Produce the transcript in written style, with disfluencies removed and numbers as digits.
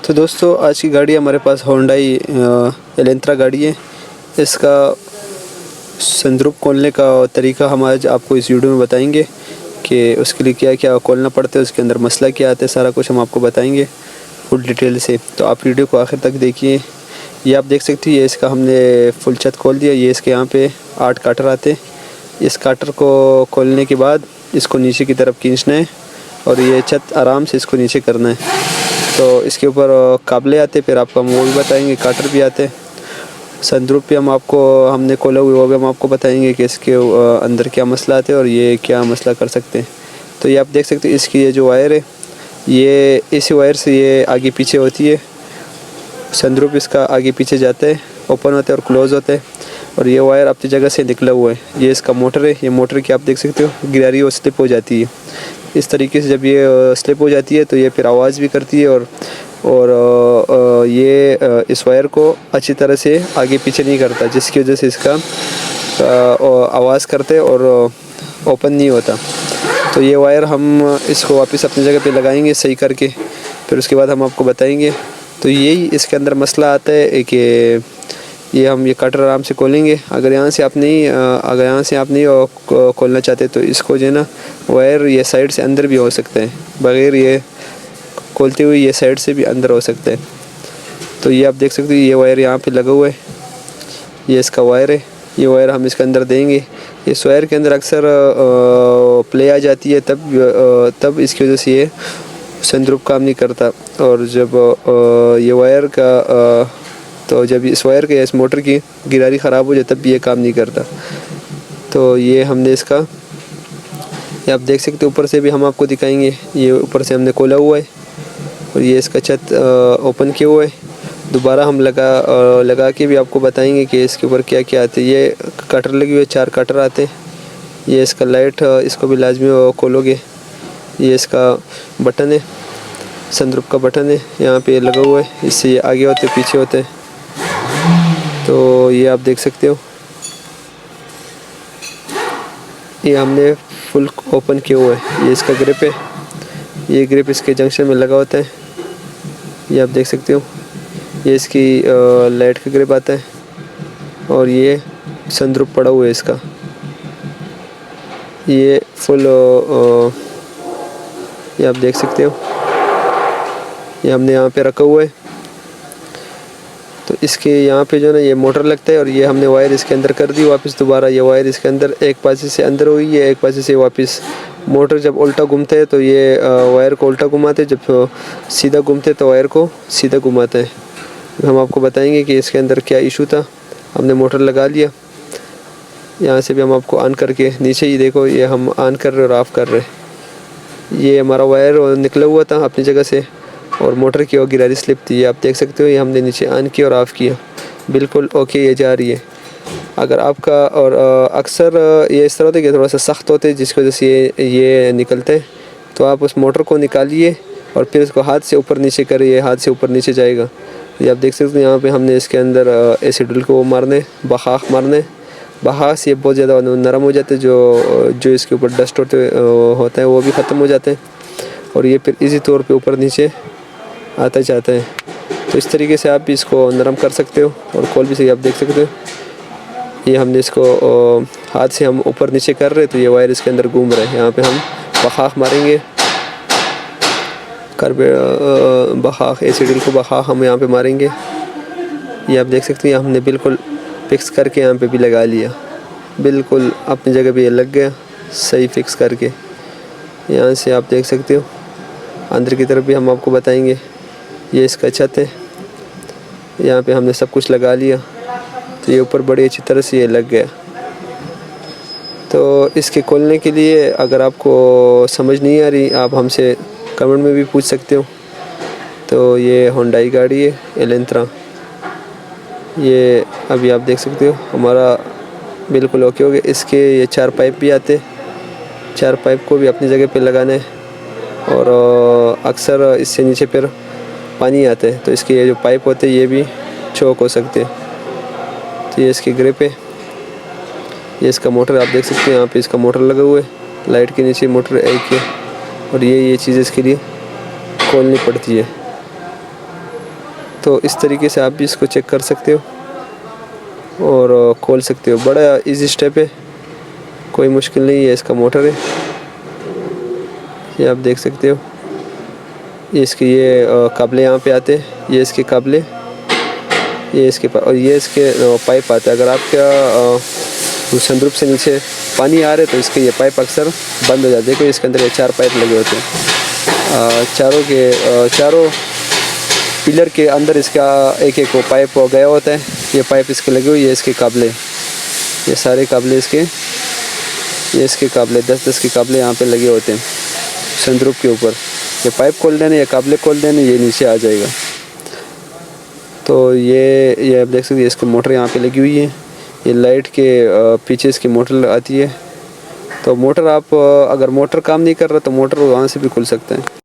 तो दोस्तों आज की गाड़ी हमारे पास होंडाई एलेंट्रा गाड़ी है। इसका संदूक खोलने का तरीका हम आज आपको इस वीडियो में बताएंगे कि उसके लिए क्या क्या खोलना पड़ता है, उसके अंदर मसला क्या आता है, सारा कुछ हम आपको बताएंगे फुल डिटेल से। तो आप वीडियो को आखिर तक देखिए। ये आप देख सकते हैं, ये इसका हमने फुल छत खोल दिया। ये इसके यहाँ पे 8 काटर आते हैं। इस काटर को खोलने के बाद इसको नीचे की तरफ खींचना है और ये छत आराम से इसको नीचे करना है। तो इसके ऊपर काबले आते, फिर आपको हम वो भी बताएंगे, काटर भी आते हैं। संदूक भी हमने खोला हुआ, वो भी हम आपको बताएंगे कि इसके अंदर क्या मसला आते हैं और ये क्या मसला कर सकते हैं। तो ये आप देख सकते हैं, इसकी ये जो वायर है, ये इसी वायर से ये आगे पीछे होती है। संदूक इसका आगे पीछे जाता है, ओपन होता है और क्लोज़ होता है। और ये वायर अपनी जगह से निकला हुआ है। ये इसका मोटर है। ये मोटर की आप देख सकते हो गिरारी और स्लिप हो जाती है। इस तरीके से जब ये स्लिप हो जाती है तो ये फिर आवाज़ भी करती है और ये इस वायर को अच्छी तरह से आगे पीछे नहीं करता, जिसकी वजह से इसका आवाज़ करते और ओपन नहीं होता। तो ये वायर हम इसको वापस अपनी जगह पे लगाएंगे सही करके, फिर उसके बाद हम आपको बताएंगे। तो यही इसके अंदर मसला आता है कि ये कटर आराम से खोलेंगे। अगर यहाँ से आप नहीं खोलना चाहते तो इसको जो है ना, वायर ये साइड से अंदर भी हो सकता है, बग़ैर ये खोलते हुए ये साइड से भी अंदर हो सकता है। तो ये आप देख सकते हो, ये वायर यहाँ पे लगा हुआ है, ये इसका वायर है। ये वायर हम इसके अंदर देंगे। इस वायर के अंदर अक्सर प्ले आ जाती है, तब इसकी वजह से ये संदूक काम नहीं करता। और जब ये वायर का तो जब इस वायर के इस मोटर की गिरारी ख़राब हो जाए तब भी ये काम नहीं करता। तो ये हमने इसका, ये आप देख सकते हो, ऊपर से भी हम आपको दिखाएंगे। ये ऊपर से हमने खोला हुआ है और ये इसका छत ओपन किया हुआ है। दोबारा हम लगा के भी आपको बताएंगे कि इसके ऊपर क्या क्या आते हैं। ये कटर लगे हुए 4 कटर आते हैं। ये इसका लाइट, इसको भी लाजमी खोलोगे। ये इसका बटन है, संदूक का बटन है, यहाँ पे लगा हुआ है। इससे ये आगे होते पीछे होते हैं। तो ये आप देख सकते हो, ये हमने फुल ओपन किया हुआ है। ये इसका ग्रिप है, ये ग्रिप इसके जंक्शन में लगा होता है। ये आप देख सकते हो, ये इसकी लाइट का ग्रिप आता है और ये संदूक पड़ा हुआ है इसका। ये फुल ये आप देख सकते हो, ये हमने यहाँ पे रखा हुआ है। तो इसके यहाँ पे जो ना ये मोटर लगता है और ये हमने वायर इसके अंदर कर दी वापस। दोबारा ये वायर इसके अंदर एक पासे से अंदर हुई है, एक पासे से वापस। मोटर जब उल्टा घूमता है तो ये वायर को उल्टा घुमाते, जब सीधा घूमते तो वायर को सीधा घुमाता है। हम आपको बताएंगे कि इसके अंदर क्या इशू था। हमने मोटर लगा लिया, यहाँ से भी हम आपको ऑन करके, नीचे ही देखो, ये हम ऑन कर रहे और ऑफ़ कर रहे। ये हमारा वायर निकला हुआ था अपनी जगह से और मोटर की और गिरारी स्लिप थी। ये आप देख सकते हो, ये हमने नीचे ऑन किया और ऑफ़ किया, बिल्कुल ओके ये जा रही है। अगर आपका और अक्सर ये इस तरह होता है कि थोड़ा सा सख्त होते हैं, जिसकी वजह से ये निकलते हैं। तो आप उस मोटर को निकालिए और फिर इसको हाथ से ऊपर नीचे करिए, हाथ से ऊपर नीचे जाएगा। ये आप देख सकते हो, यहाँ पे हमने इसके अंदर एसिड को मारने, बखाख मारने। बखाख से ये बहुत ज़्यादा नरम हो जाते हैं, जो इसके ऊपर डस्ट होता है वो भी ख़त्म हो जाते हैं और ये फिर इसी तौर पे ऊपर नीचे आता जाता है। तो इस तरीके से आप इसको नरम कर सकते हो और खोल भी सही, आप देख सकते हो। ये हमने इसको हाथ से हम ऊपर नीचे कर रहे, तो ये वायर इसके अंदर घूम रहा है। यहाँ पे हम बखाख मारेंगे, बखाख एसिड को बखाख हम यहाँ पे मारेंगे। ये आप देख सकते हो, हमने बिल्कुल फिक्स करके यहाँ पे भी लगा लिया, बिल्कुल अपनी जगह पे ये लग गया सही फिक्स करके। यहाँ से आप देख सकते हो, अंदर की तरफ भी हम आपको बताएंगे। ये इसका छत है, यहाँ पे हमने सब कुछ लगा लिया, तो ये ऊपर बड़ी अच्छी तरह से ये लग गया। तो इसके खोलने के लिए अगर आपको समझ नहीं आ रही, आप हमसे कमेंट में भी पूछ सकते हो। तो ये होंडाई गाड़ी है एलेंट्रा, ये अभी आप देख सकते हो हमारा बिल्कुल ओके हो गया। इसके ये 4 पाइप भी आते, 4 पाइप को भी अपनी जगह पे लगाना है और अक्सर इससे नीचे फिर पानी आता है, तो इसके ये जो पाइप होते हैं ये भी चौक हो सकते हैं। तो ये इसकी ग्रिप है, ये इसका मोटर आप देख सकते हैं, यहाँ पे इसका मोटर लगा हुआ है, लाइट के नीचे मोटर एक है और ये चीज़ इसके लिए खोलनी पड़ती है। तो इस तरीके से आप भी इसको चेक कर सकते हो और खोल सकते हो। बड़ा इजी स्टेप है, कोई मुश्किल नहीं है। इसका मोटर है, ये आप देख सकते हो। ये इसके काबले यहाँ पे आते हैं, ये इसके काबले, ये इसके और ये इसके पाइप आता है। अगर आपका संदूक से नीचे पानी आ रहा है तो इसके ये पाइप अक्सर बंद हो जाते हैं, क्योंकि इसके अंदर ये 4 पाइप लगे होते हैं। चारों पिलर के अंदर इसका एक एक वो पाइप गया होता है। ये पाइप इसके लगे हुए, ये इसके काबले, ये सारे काबले इसके, ये इसके काबले 10-10 के काबले यहाँ पे लगे होते हैं संदूक के ऊपर। ये पाइप खोल देने, ये काबले खोल देने, ये नीचे आ जाएगा। तो ये आप देख सकते हैं, इसकी मोटर यहाँ पे लगी हुई है। ये लाइट के पीछे इसकी मोटर आती है। तो मोटर आप अगर मोटर काम नहीं कर रहा तो मोटर वहाँ से भी खुल सकता है।